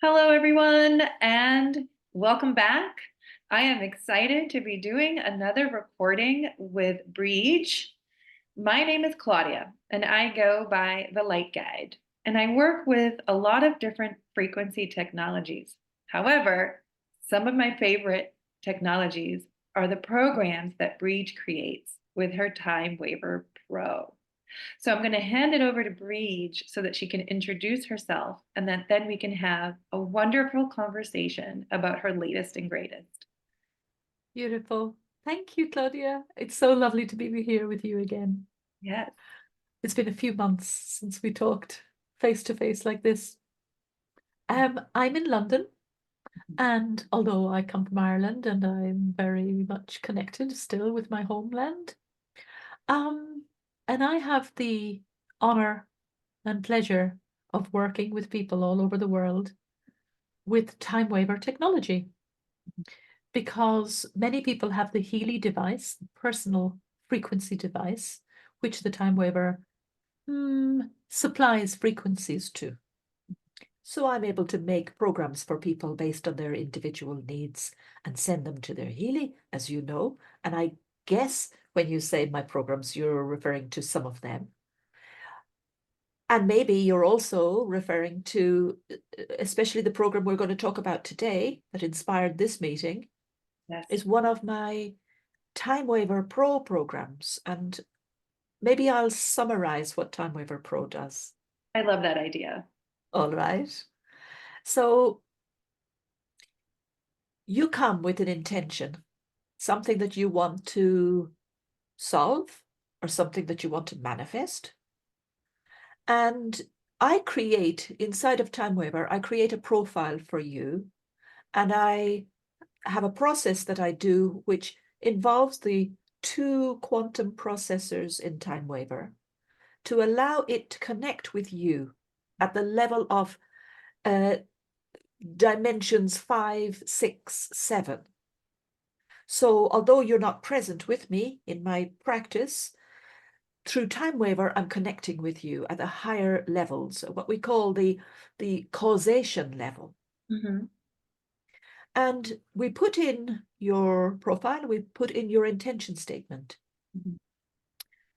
Hello, everyone, and welcome back. I am excited to be doing another recording with Breege. My name is Claudia, and I go by the Light Guide, and I work with a lot of different frequency technologies. However, some of my favorite technologies are the programs that Breege creates with her Time Waver Pro. So I'm going to hand it over to Breege so that she can introduce herself and that then we can have a wonderful conversation about her latest and greatest. Beautiful. Thank you, Claudia. It's so lovely to be here with you again. Yes. It's been a few months since we talked face to face like this. I'm in London, and although I come from Ireland and I'm very much connected still with my homeland, um, and I have the honor and pleasure of working with people all over the world with time waver technology. Because many people have the Healy device, personal frequency device, which the time waver supplies frequencies to. So I'm able to make programs for people based on their individual needs and send them to their Healy, as you know. And I guess when you say my programs, you're referring to some of them. And maybe you're also referring to, especially the program we're going to talk about today that inspired this meeting, Yes. is one of my Time Waver Pro programs. And maybe I'll summarize what Time Waver Pro does. I love that idea. All right. So you come with an intention, something that you want to solve or something that you want to manifest. And I create, inside of Time Waver, I create a profile for you. And I have a process that I do which involves the two quantum processors in Time Waver to allow it to connect with you at the level of dimensions 5, 6, 7. So although you're not present with me in my practice, through Time Waver, I'm connecting with you at the higher levels, what we call the causation level. Mm-hmm. And we put in your profile, we put in your intention statement. Mm-hmm.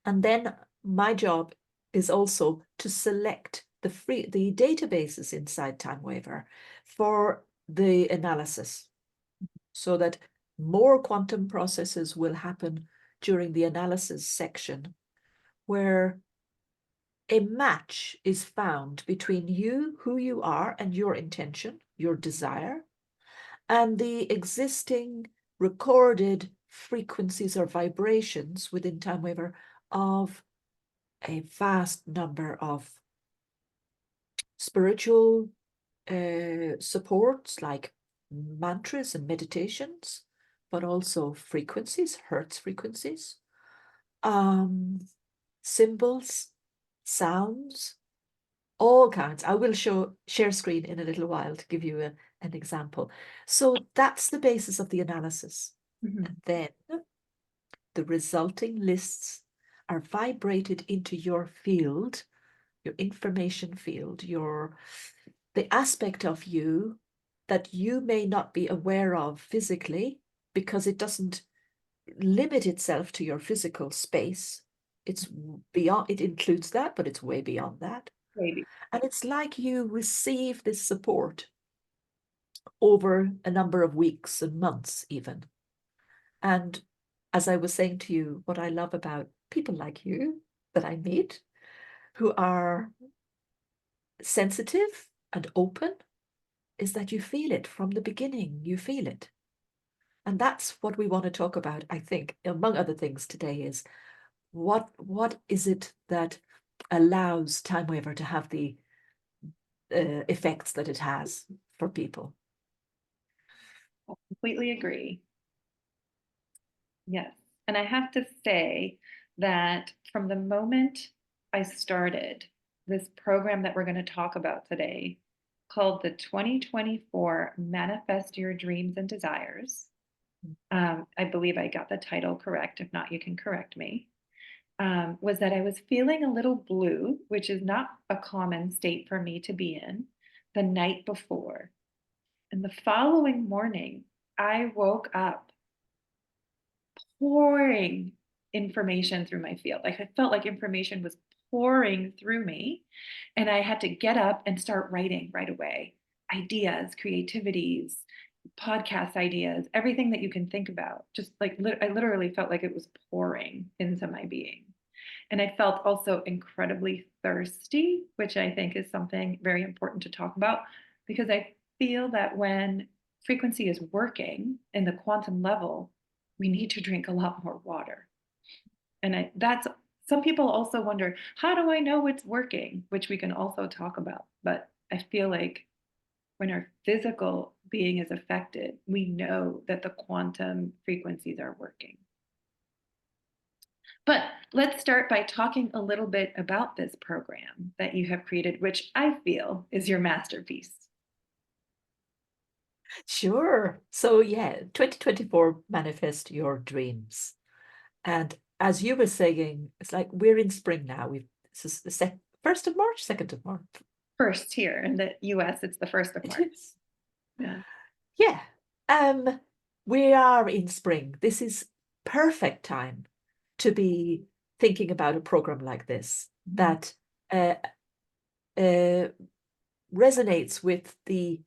And then my job is also to select the databases inside Time Waver for the analysis so that more quantum processes will happen during the analysis section where a match is found between you, who you are, and your intention, your desire, and the existing recorded frequencies or vibrations within Time Waver of a vast number of spiritual supports like mantras and meditations, but also frequencies, Hertz frequencies, symbols, sounds, all kinds. I will share screen in a little while to give you an example. So that's the basis of the analysis. Mm-hmm. And then the resulting lists are vibrated into your field, your information field, the aspect of you that you may not be aware of physically because it doesn't limit itself to your physical space. It's beyond, it includes that, but it's way beyond that. Maybe. And it's like you receive this support over a number of weeks and months, even. And as I was saying to you, what I love about people like you that I meet who are sensitive and open is that you feel it from the beginning. You feel it. And that's what we want to talk about, I think, among other things today is what is it that allows Time Waver to have the effects that it has for people. I completely agree. Yes. And I have to say that from the moment I started this program that we're going to talk about today, called the 2024 Manifest Your Dreams and Desires, I believe I got the title correct. If not, you can correct me. Was that I was feeling a little blue, which is not a common state for me to be in the night before. And the following morning, I woke up pouring information through my field. Like I felt like information was pouring through me. And I had to get up and start writing right away. Ideas, creativities, podcast ideas, everything that you can think about. Just like I literally felt like it was pouring into my being. And I felt also incredibly thirsty, which I think is something very important to talk about because I feel that when frequency is working in the quantum level, we need to drink a lot more water. And that's some people also wonder, how do I know it's working? Which we can also talk about. But I feel like when our physical being is affected, we know that the quantum frequencies are working. But let's start by talking a little bit about this program that you have created, which I feel is your masterpiece. Sure. So yeah, 2024 manifest your dreams. And as you were saying, it's like we're in spring now. This is the 1st of March, 2nd of March. First here in the US, it's the 1st of It March. is. Yeah. Yeah. Um, we are in spring. This is perfect time to be thinking about a program like this that uh, resonates with the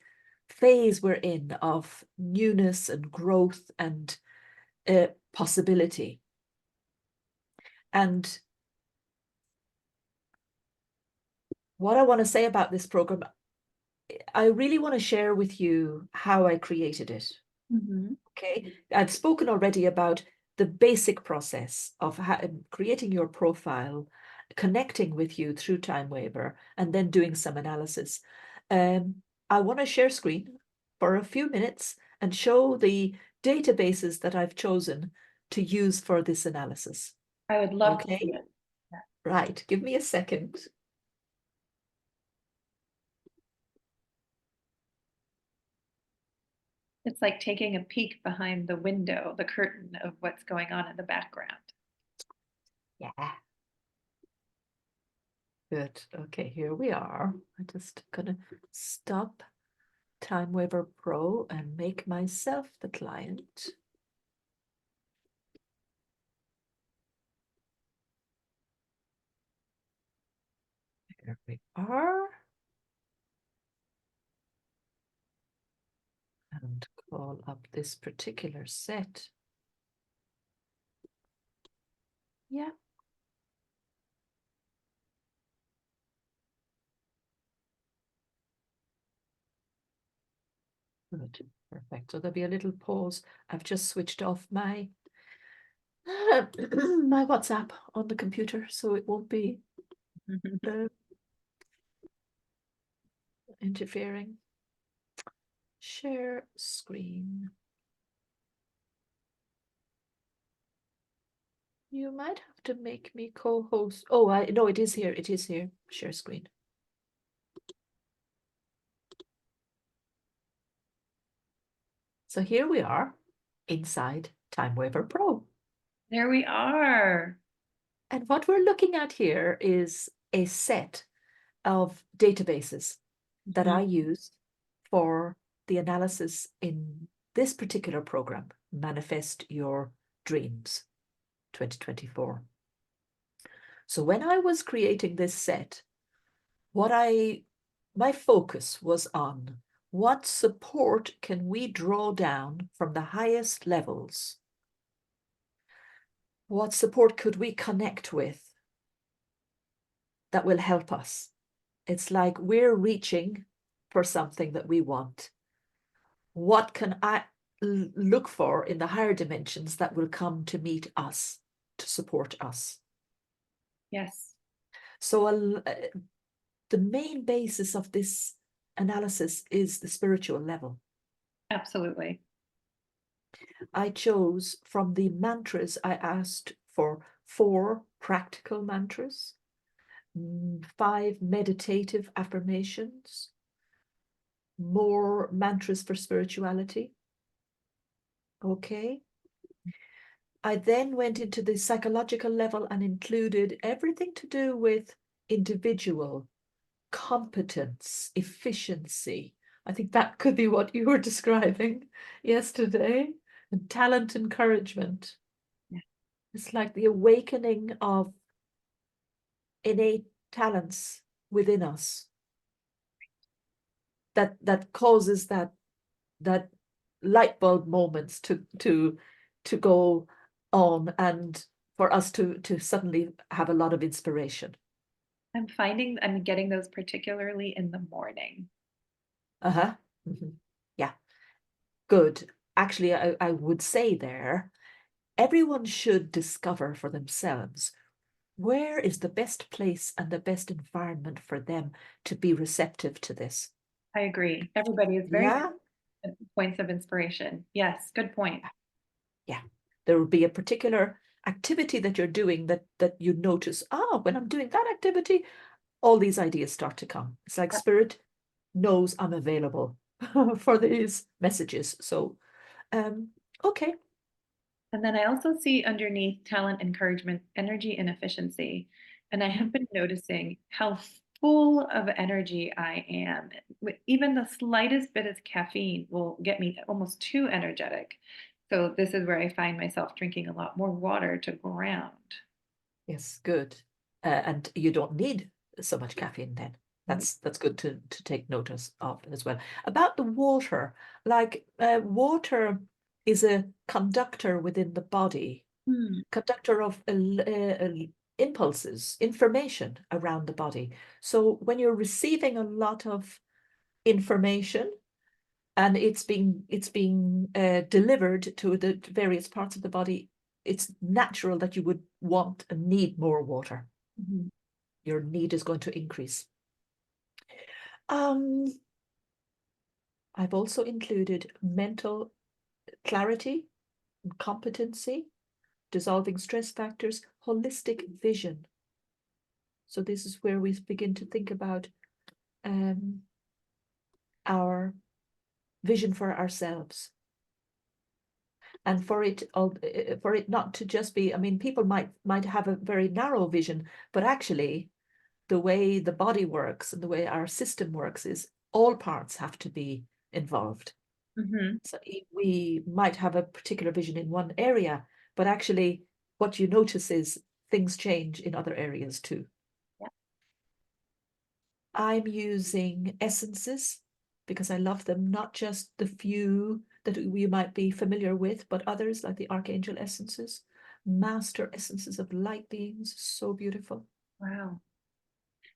phase we're in of newness and growth and possibility. And what I want to say about this program, I really want to share with you how I created it. Mm-hmm. Okay, I've spoken already about the basic process of creating your profile, connecting with you through TimeWaver, and then doing some analysis. I want to share screen for a few minutes and show the databases that I've chosen to use for this analysis. I would love to see Okay, it. Yeah. right. Give me a second. It's like taking a peek behind the window, the curtain of what's going on in the background. Yeah. Good. Okay, here we are. I'm just gonna stop TimeWaver Pro and make myself the client. There we are. And call up this particular set. Yeah. Good. Perfect. So there'll be a little pause. I've just switched off my my WhatsApp on the computer, so it won't be uh, interfering. Share screen. You might have to make me co-host. Oh, I no, it is here. It is here. Share screen. So here we are inside TimeWaver Pro. There we are. And what we're looking at here is a set of databases that I use for the analysis in this particular program, Manifest Your Dreams 2024. So when I was creating this set, my focus was on what support can we draw down from the highest levels? What support could we connect with that will help us? It's like we're reaching for something that we want. What can I look for in the higher dimensions that will come to meet us, to support us? Yes. So the main basis of this analysis is the spiritual level. Absolutely. I chose from the mantras, I asked for 4 practical mantras, 5 meditative affirmations, more mantras for spirituality. Okay. I then went into the psychological level and included everything to do with individual competence, efficiency, I think that could be what you were describing yesterday. And talent encouragement. Yeah. It's like the awakening of innate talents within us that causes that light bulb moments to go on and for us to suddenly have a lot of inspiration. I'm finding I'm getting those particularly in the morning. Uh-huh. Yeah, good. Actually, I would say there, everyone should discover for themselves where is the best place and the best environment for them to be receptive to this. I agree. Everybody is very Yeah, different points of inspiration. Yes, good point. yeah. There will be a particular activity that you're doing that you notice, when I'm doing that activity, all these ideas start to come. It's like spirit knows I'm available for these messages. So, okay. And then I also see underneath talent, encouragement, energy, and efficiency. And I have Mhm. been noticing how full of energy I am. Even the slightest bit of caffeine will get me almost too energetic. So this is where I find myself drinking a lot more water to ground. Yes, good. And you don't need so much caffeine then. That's good to take notice of as well. About the water, like water is a conductor within the body, Hmm. conductor of impulses, information around the body. So when you're receiving a lot of information and it's being delivered to the various parts of the body, it's natural that you would want and need more water. Mhm. Your need is going to increase. Um, I've also included mental clarity, competency, dissolving stress factors, holistic vision. So this is where we begin to think about um, our vision for ourselves, and for it not to just be. I mean, people might have a very narrow vision, but actually, the way the body works and the way our system works is all parts have to be involved. Mhm. So we might have a particular vision in one area, but actually, what you notice is things change in other areas too. Yeah. I'm using essences because I love them, not just the few that we might be familiar with, but others like the archangel essences, master essences of light beings, so beautiful. Wow.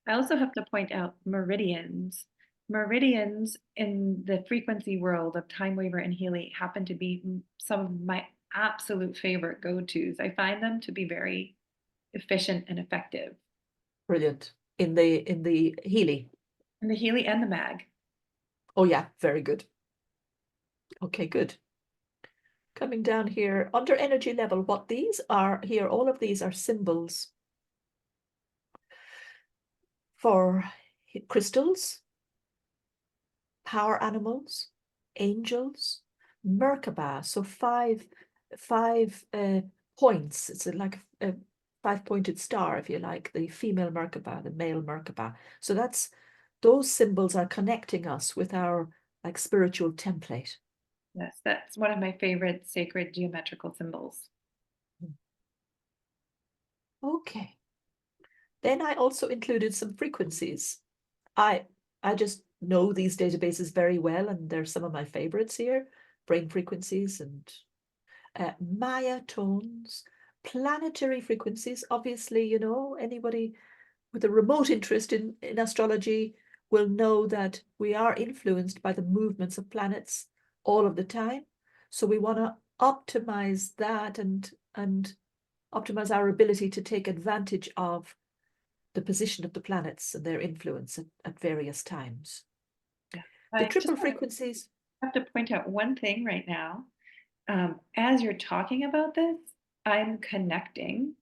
I also have to point out meridians. Meridians in the frequency world of time waver and Healy happen to be some of my absolute favorite go-tos. I find them to be very efficient and effective. Brilliant. In the Healy. And the Healy and the Mag. Oh yeah, very good. Okay, good. Coming down here under energy level, what these are here, all of these are symbols for crystals, power animals, angels, Merkaba. So five points. It's like a five-pointed star, if you like, the female Merkaba, the male Merkaba. So those symbols are connecting us with our like spiritual template. Yes, that's one of my favorite sacred geometrical symbols. Okay. Then I also included some frequencies. I I just know these databases very well, and they're some of my favorites here. Brain frequencies and Maya tones, planetary frequencies. Obviously, anybody with a remote interest in astrology will know that we are influenced by the movements of planets all of the time. So we want to optimize that and optimize our ability to take advantage of the position of the planets and their influence at various times. Yeah. The I just triple frequencies. have to point out one thing right now. As you're talking about this, I'm connecting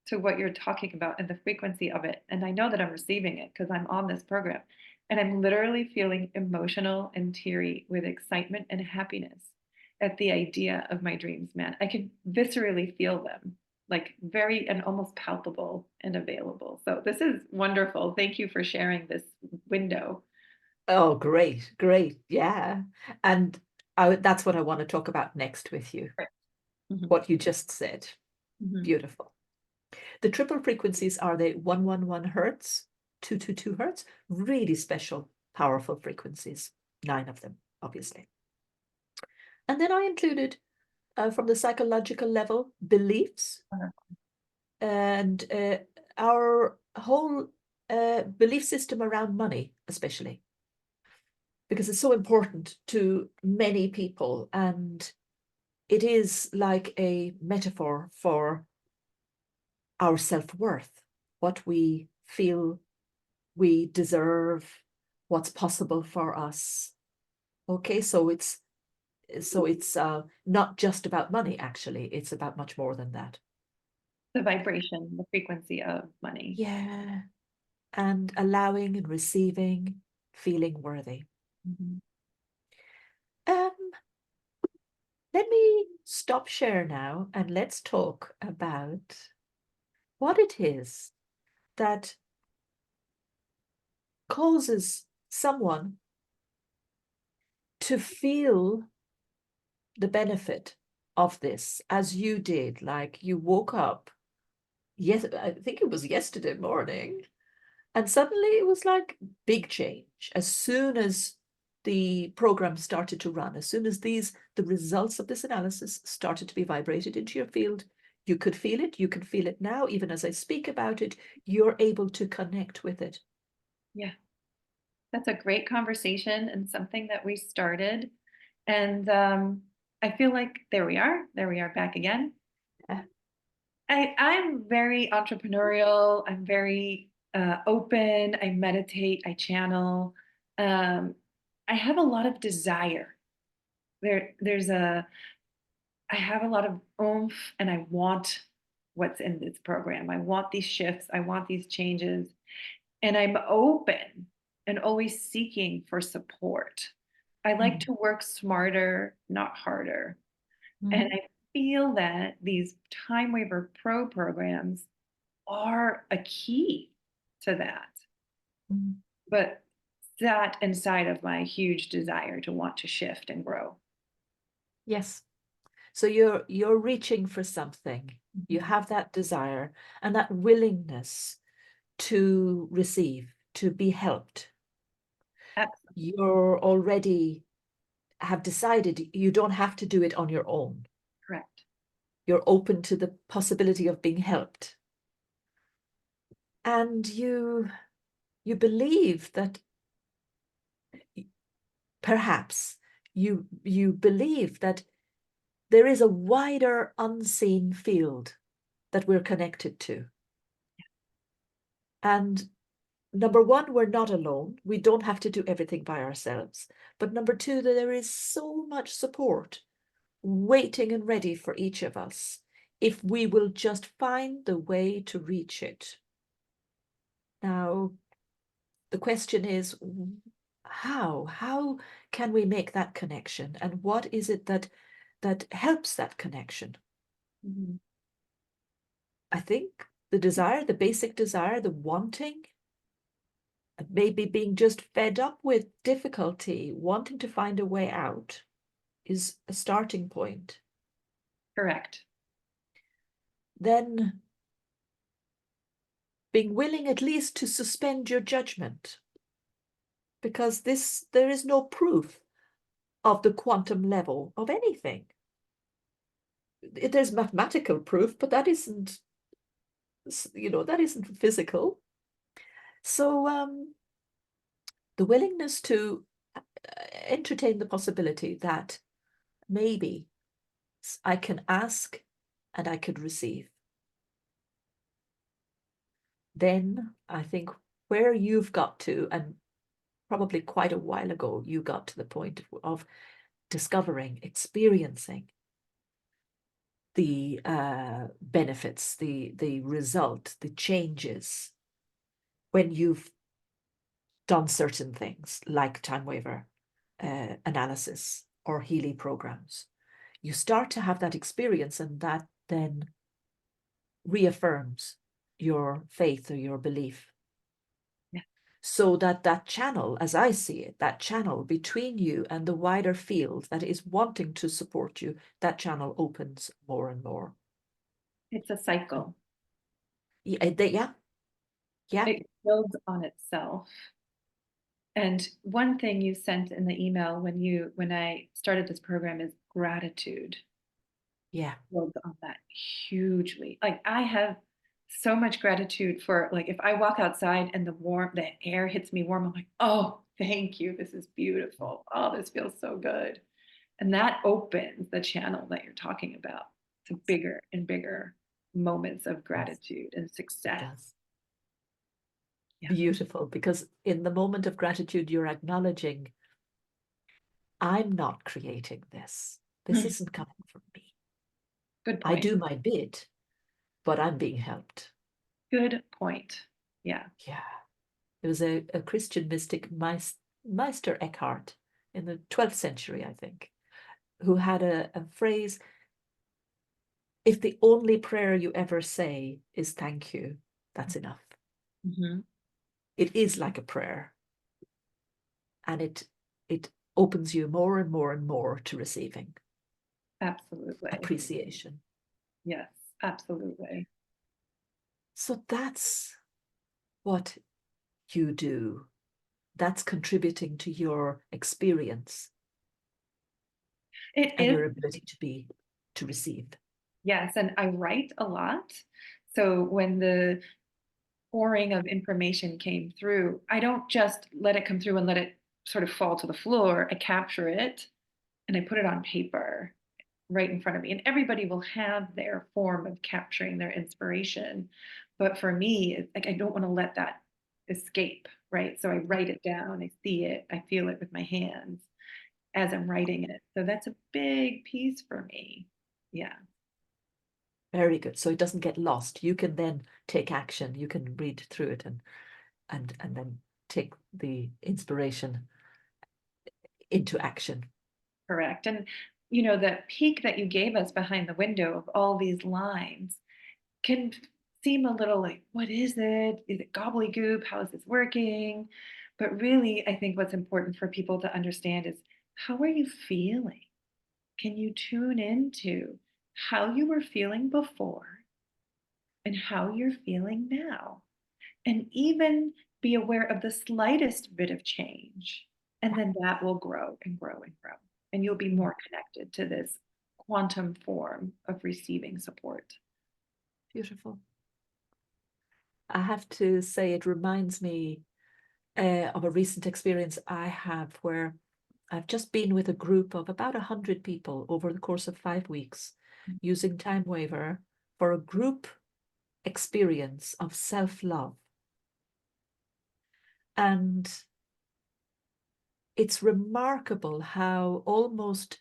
to what you're talking about and the frequency of it. And I know that I'm receiving it because I'm on this program. And I'm literally feeling emotional and teary with excitement and happiness at the idea of my dreams, man. I can viscerally feel them, like very and almost palpable and available. So this is wonderful. Thank you for sharing this window. Oh, great, great. Yeah. And that's what I want to talk about next with you, Right. Mhm, what you just said. mhm. Beautiful. The triple frequencies are the 111 hertz, 222 hertz, really special, powerful frequencies, 9 of them, obviously. And then I included, from the psychological level, beliefs Uh-huh. and our whole belief system around money, especially, because it's so important to many people. And it is like a metaphor for our self-worth, what we feel we deserve, what's possible for us. Okay, so it's not just about money, actually. It's about much more than that. The vibration, the frequency of money. Yeah. And allowing and receiving, feeling worthy. Mhm. Um, Let me stop share now and let's talk about what it is that causes someone to feel the benefit of this as you did. Like you woke up, yes, I think it was yesterday morning, and suddenly it was like big change. As soon as the program started to run, as soon as the results of this analysis started to be vibrated into your field, you could feel it. You can feel it now. Even as I speak about it, you're able to connect with it. Yeah, that's a great conversation and something that we started. And I feel like there we are back again. Yeah. I'm very entrepreneurial. I'm very open. I meditate. I channel. Um, I have a lot of desire. There's a. I have a lot of oomph, and I want what's in this program. I want these shifts. I want these changes, and I'm open and always seeking for support. I like Mm, to work smarter, not harder. And mhm, I feel that these Time Waiver Pro programs are a key to that. mhm. But that inside of my huge desire to want to shift and grow. Yes. So you're reaching for something. You Mhm. have that desire and that willingness to receive, to be helped. That's You're already have decided you don't have to do it on your own. correct. You're open to the possibility of being helped. And you believe that perhaps you believe that there is a wider unseen field that we're connected to. And number one, we're not alone. We don't have to do everything by ourselves. But number two, that there is so much support waiting and ready for each of us if we will just find the way to reach it. Now, the question is, how can we make that connection, and what is it that helps that connection? Mhm. I think the desire, the basic desire, the wanting, maybe being just fed up with difficulty, wanting to find a way out, is a starting point. Correct. Then being willing at least to suspend your judgment, because there is no proof of the quantum level of anything. There's mathematical proof, but that isn't, that isn't physical. So the willingness to entertain the possibility that maybe I can ask and I could receive. Then I think where you've got to, and probably quite a while ago, you got to the point of discovering, experiencing the benefits, the result, the changes when you've done certain things like time waiver analysis or Healy programs. You start to have that experience, and that then reaffirms your faith or your belief. Yeah. so that that channel, as I see it, that channel between you and the wider field that is wanting to support you, that channel opens more and more. It's a cycle. Yeah, yeah, yeah, It builds on itself. And one thing you sent in the email when I started this program is gratitude. yeah. Builds on that hugely. Like I have so much gratitude for like if I walk outside and the air hits me warm, I'm like, oh, thank you. This is beautiful. Oh, this feels so good. And that opens the channel that you're talking about to bigger and bigger moments of Yes, gratitude and it success. does. Yeah. Beautiful, because in the moment of gratitude, you're acknowledging, I'm not creating this. This Mm, isn't coming from me. good I point. do my bit, but I'm being helped. Good point. Yeah. Yeah. There was a Christian mystic, Meister Eckhart, in the 12th century, I think, who had a phrase, if the only prayer you ever say is thank you, that's enough. Mhm. It is like a prayer, and it opens you more and more and more to receiving Absolutely. appreciation. Yes, absolutely. So that's what you do. That's contributing to your experience It and is. your ability to receive. Yes, and I write a lot. So when the pouring of information came through, I don't just let it come through and let it sort of fall to the floor. I capture it and I put it on paper right in front of me. And everybody will have their form of capturing their inspiration. But for me, it's like I don't want to let that escape, right? So I write it down, I see it, I feel it with my hands as I'm writing it. So that's a big piece for me. Yeah. Very good. So it doesn't get lost. You can then take action. You can read through it and then take the inspiration into action. Correct. And, you know, that peek that you gave us behind the window of all these lines can seem a little like, what is it? Is it gobbledygook? How is this working? But really, I think what's important for people to understand is how are you feeling? Can you tune into how you were feeling before and how you're feeling now? And even be aware of the slightest bit of change. And then that will grow and grow and grow. And you'll be more connected to this quantum form of receiving support. Beautiful. I have to say, it reminds me of a recent experience I have where I've just been with a group of about 100 people over the course of 5 weeks using Time Waver for a group experience of self-love. And it's remarkable how almost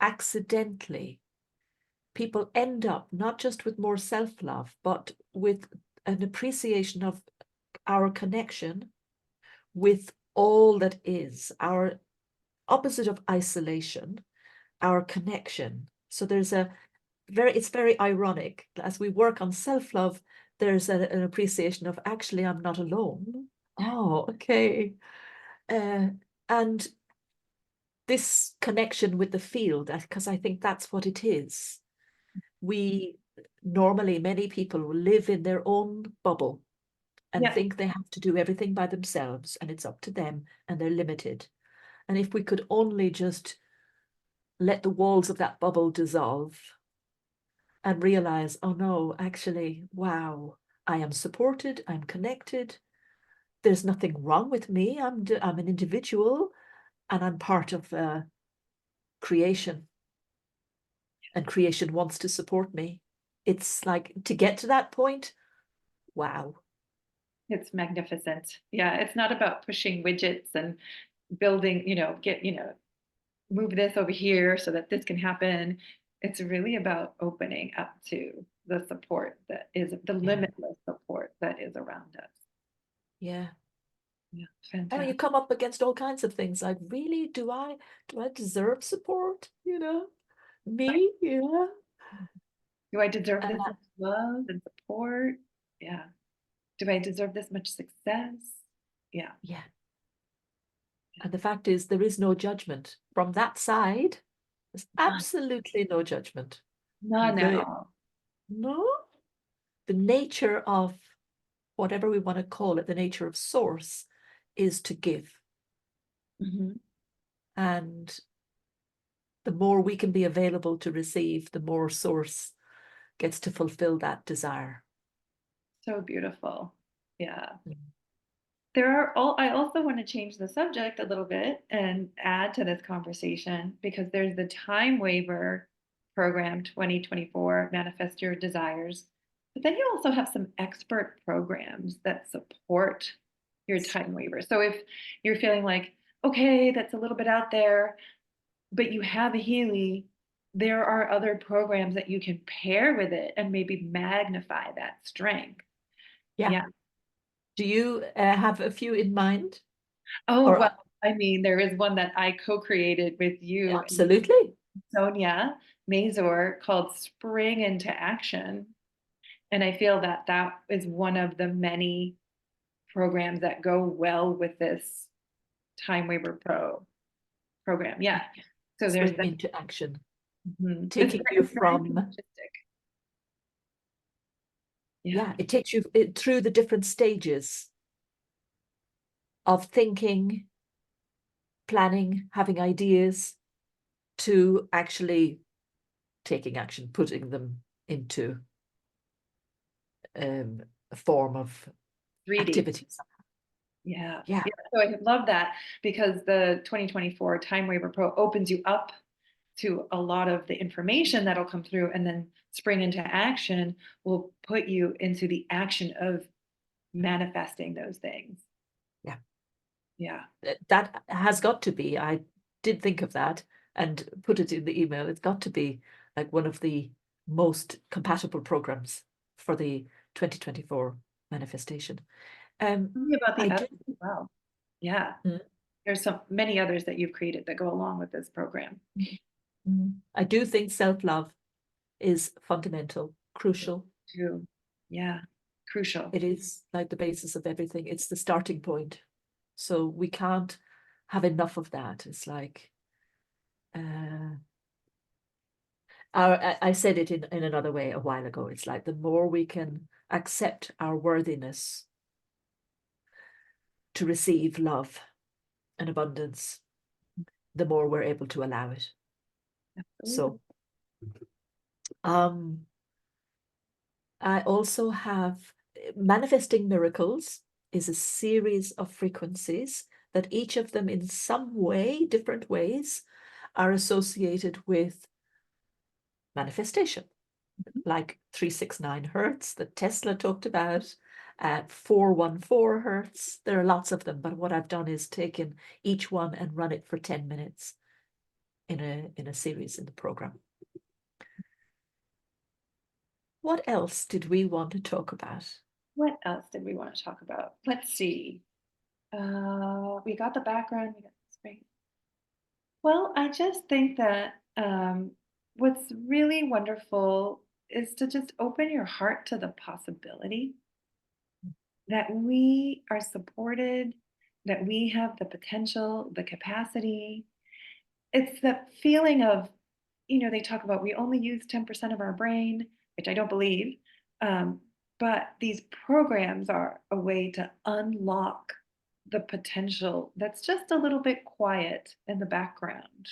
accidentally people end up not just with more self-love, but with an appreciation of our connection with all that is, our opposite of isolation, our connection. So there's it's very ironic. As we work on self-love, there's an appreciation of actually, I'm not alone. Oh, okay. Uh, and this connection with the field, because I think that's what it is. We normally, many people live in their own bubble and Yeah. think they have to do everything by themselves and it's up to them and they're limited. And if we could only just let the walls of that bubble dissolve and realize, oh no, actually, wow, I am supported, I'm connected. There's nothing wrong with me. I'm an individual and I'm part of creation, and creation wants to support me. It's like to get to that point, wow. It's magnificent. Yeah, it's not about pushing widgets and building, move this over here so that this can happen. It's really about opening up to the support that is the Yeah, limitless support that is around us. yeah. Yeah, I mean, you fantastic. come up against all kinds of things like, really, do I deserve support? Right. Me? Yeah. Do I deserve And this much love and support? Yeah. Do I deserve this much success? Yeah. Yeah. And the fact is, there is no judgment from that side. There's absolutely no judgment. None at The all. no, the nature of whatever we want to call it, the nature of source is to give. Mhm. And the more we can be available to receive, the more source gets to fulfill that desire. So beautiful. Yeah. Mm. I also want to change the subject a little bit and add to this conversation because there's the time waiver program 2024, Manifest Your Desires. But then you also have some expert programs that support your time waiver. So if you're feeling like, okay, that's a little bit out there, but you have a Healy, there are other programs that you can pair with it and maybe magnify that strength. Yeah. Yeah. Do you have a few in mind? Oh, Or well, I mean, there is one that I co-created with you and absolutely. Sonia Mazur called Spring into Action. And I feel that that is one of the many programs that go well with this Time Waiver Pro program. Yeah. So there's Spring that. into action, Mhm. taking you It's very from, synergistic. Yeah. yeah, it takes you through the different stages of thinking, planning, having ideas, to actually taking action, putting them into a form of 3D. activities. Yeah. Yeah, Yeah. So I love that because the 2024 Time Waiver Pro opens you up to a lot of the information that'll come through, and then Spring into Action will put you into the action of manifesting those things. yeah. Yeah. That has got to be, I did think of that and put it in the email. It's got to be like one of the most compatible programs for the 2024 manifestation. Tell me about I the do. others as well. Yeah. Mm, There's some many others that you've created that go along with this program. I do think self-love is fundamental, crucial. Too. Yeah. Crucial. It is like the basis of everything. It's the starting point. So we can't have enough of that. It's like, uh, I said it in another way a while ago. It's like the more we can accept our worthiness to receive love and abundance, the more we're able to allow it. Absolutely. So, um, I also have manifesting miracles is a series of frequencies that each of them in some way, different ways, are associated with manifestation, like 369 hertz that Tesla talked about, 414 hertz. There are lots of them, but what I've done is taken each one and run it for 10 minutes in a series in the program. What else did we want to talk about? What else did we want to talk about? Let's see. We got the background. We got the space. Well, I just think that what's really wonderful is to just open your heart to the possibility that we are supported, that we have the potential, the capacity. It's the feeling of, they talk about we only use 10% of our brain, which I don't believe. Um, but these programs are a way to unlock the potential that's just a little bit quiet in the background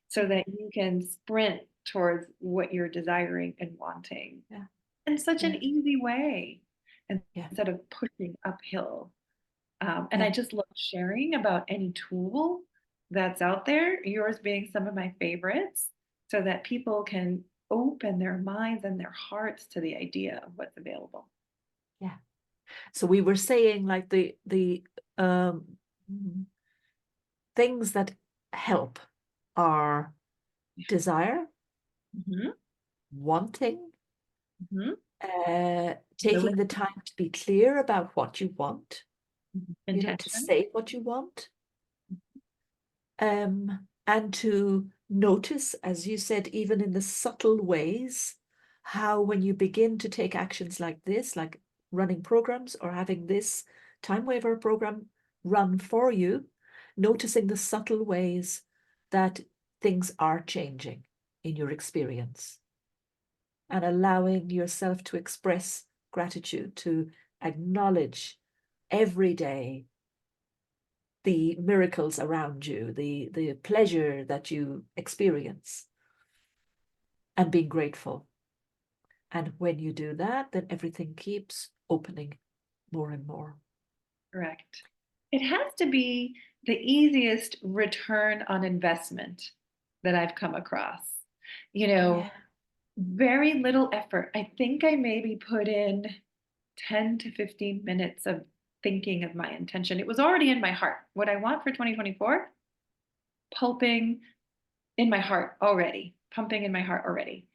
so that you can sprint towards what you're desiring and wanting Yeah, in such an yeah, easy way yeah, instead of pushing uphill. And I yeah, just love sharing about any tool that's out there, yours being some of my favorites, so that people can open their minds and their hearts to the idea of what's available. yeah. So we were saying like the um things that help are desire, Hmm. wanting, Hmm. taking the time to be clear about what you want, to Intention. say what you want, and to notice, as you said, even in the subtle ways, how when you begin to take actions like this, like running programs or having this time waiver program, run for you, noticing the subtle ways that things are changing in your experience, and allowing yourself to express gratitude, to acknowledge every day the miracles around you, the pleasure that you experience, and being grateful. And when you do that, then everything keeps opening more and more. Correct. It has to be the easiest return on investment that I've come across. You know, Yeah. very little effort. I think I maybe put in 10 to 15 minutes of thinking of my intention. It was already in my heart. What I want for 2024, pulping in my heart already, pumping in my heart already.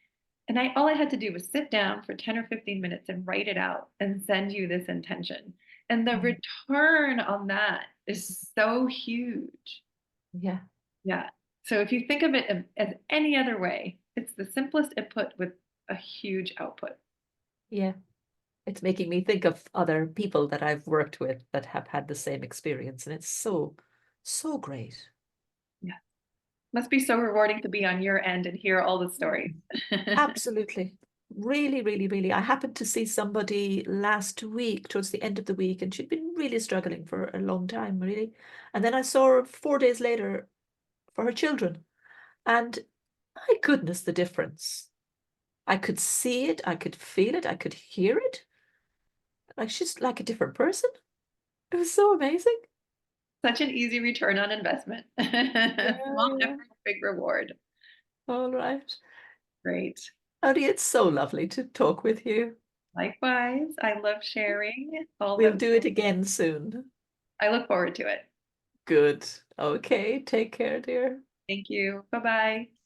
And all I had to do was sit down for 10 or 15 minutes and write it out and send you this intention. And the Mm. return on that is so huge. Yeah. Yeah. So if you think of it as any other way, it's the simplest input with a huge output. Yeah. It's making me think of other people that I've worked with that have had the same experience. And it's so, so great. Yeah. Must be so rewarding to be on your end and hear all the stories. Mm. Absolutely. Really, really, really. I happened to see somebody last week, towards the end of the week, and she'd been really struggling for a long time, really. And then I saw her 4 days later for her children. And my goodness, the difference. I could see it, I could feel it, I could hear it. Like she's like a different person. It was so amazing. Such an easy return on investment. Yeah, Small yeah. effort, big reward. All right. Great. Honey, it's so lovely to talk with you. Likewise, I love sharing all We'll that. do it again soon. I look forward to it. Good. Okay, take care, dear. Thank you. Bye bye.